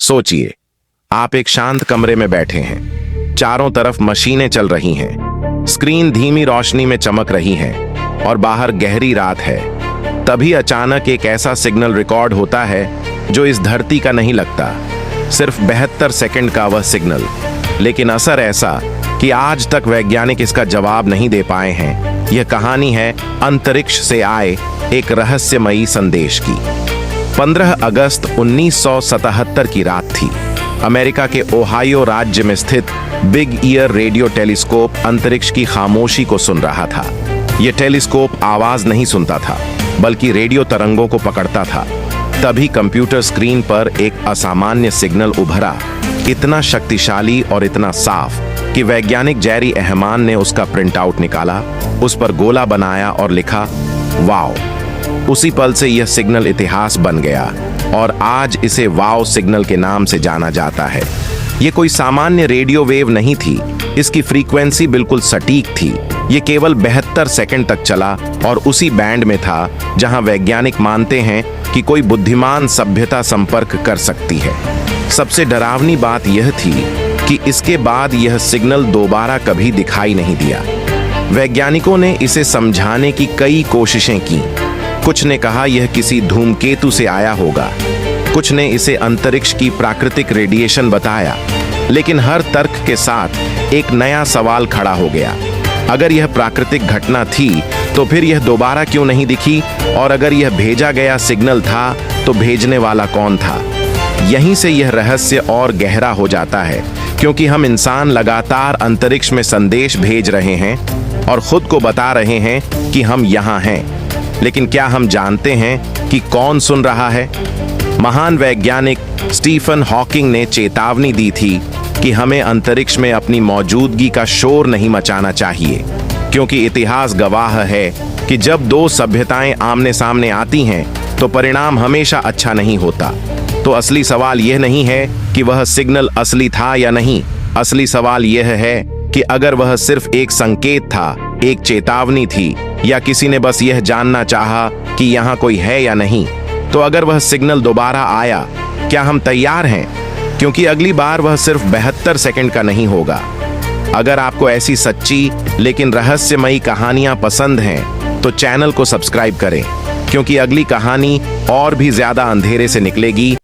सोचिए, आप एक शांत कमरे में बैठे हैं, चारों तरफ मशीनें चल रही हैं, स्क्रीन धीमी रोशनी में चमक रही है और बाहर गहरी रात है। तभी अचानक एक ऐसा सिग्नल रिकॉर्ड होता है जो इस धरती का नहीं लगता। सिर्फ 72 सेकंड का वह सिग्नल, लेकिन असर ऐसा कि आज तक वैज्ञानिक इसका जवाब नहीं दे पाए हैं। यह कहानी है अंतरिक्ष से आए एक रहस्यमयी संदेश की। 15 अगस्त 1977 की रात थी। अमेरिका के ओहायो राज्य में स्थित बिग ईयर रेडियो टेलीस्कोप अंतरिक्ष की खामोशी को सुन रहा था। यह टेलीस्कोप आवाज नहीं सुनता था, बल्कि रेडियो तरंगों को पकड़ता था। तभी कंप्यूटर स्क्रीन पर एक असामान्य सिग्नल उभरा, इतना शक्तिशाली और इतना साफ कि वैज्ञानिक जेरी एहमान ने उसका प्रिंट आउट निकाला, उस पर गोला बनाया और लिखा वाओ। उसी पल से यह सिग्नल इतिहास बन गया और आज इसे वाओ सिग्नल के नाम से जाना जाता है। यह कोई सामान्य रेडियो वेव नहीं थी, इसकी फ्रीक्वेंसी बिल्कुल सटीक थी। यह केवल 72 सेकंड तक चला और उसी बैंड में था जहां वैज्ञानिक मानते हैं कि कोई बुद्धिमान सभ्यता संपर्क कर सकती है। सबसे डरावनी बात यह थी कि इसके बाद यह सिग्नल दोबारा कभी दिखाई नहीं दिया। वैज्ञानिकों ने इसे समझाने की कई कोशिशें की। कुछ ने कहा यह किसी धूमकेतु से आया होगा, कुछ ने इसे अंतरिक्ष की प्राकृतिक रेडिएशन बताया, लेकिन हर तर्क के साथ एक नया सवाल खड़ा हो गया। अगर यह प्राकृतिक घटना थी तो फिर यह दोबारा क्यों नहीं दिखी, और अगर यह भेजा गया सिग्नल था तो भेजने वाला कौन था? यहीं से यह रहस्य और गहरा हो जाता है, क्योंकि हम इंसान लगातार अंतरिक्ष में संदेश भेज रहे हैं और खुद को बता रहे हैं कि हम यहाँ हैं, लेकिन क्या हम जानते हैं कि कौन सुन रहा है? महान वैज्ञानिक स्टीफन हॉकिंग ने चेतावनी दी थी कि हमें अंतरिक्ष में अपनी मौजूदगी का शोर नहीं मचाना चाहिए, क्योंकि इतिहास गवाह है कि जब दो सभ्यताएं आमने सामने आती हैं तो परिणाम हमेशा अच्छा नहीं होता। तो असली सवाल यह नहीं है कि वह सिग्नल असली था या नहीं। असली सवाल यह है कि अगर वह सिर्फ एक संकेत था, एक चेतावनी थी, या किसी ने बस यह जानना चाहा कि यहाँ कोई है या नहीं। तो अगर वह सिग्नल दोबारा आया, क्या हम तैयार हैं? क्योंकि अगली बार वह सिर्फ 72 सेकंड का नहीं होगा। अगर आपको ऐसी सच्ची लेकिन रहस्यमयी कहानियां पसंद हैं तो चैनल को सब्सक्राइब करें, क्योंकि अगली कहानी और भी ज्यादा अंधेरे से निकलेगी।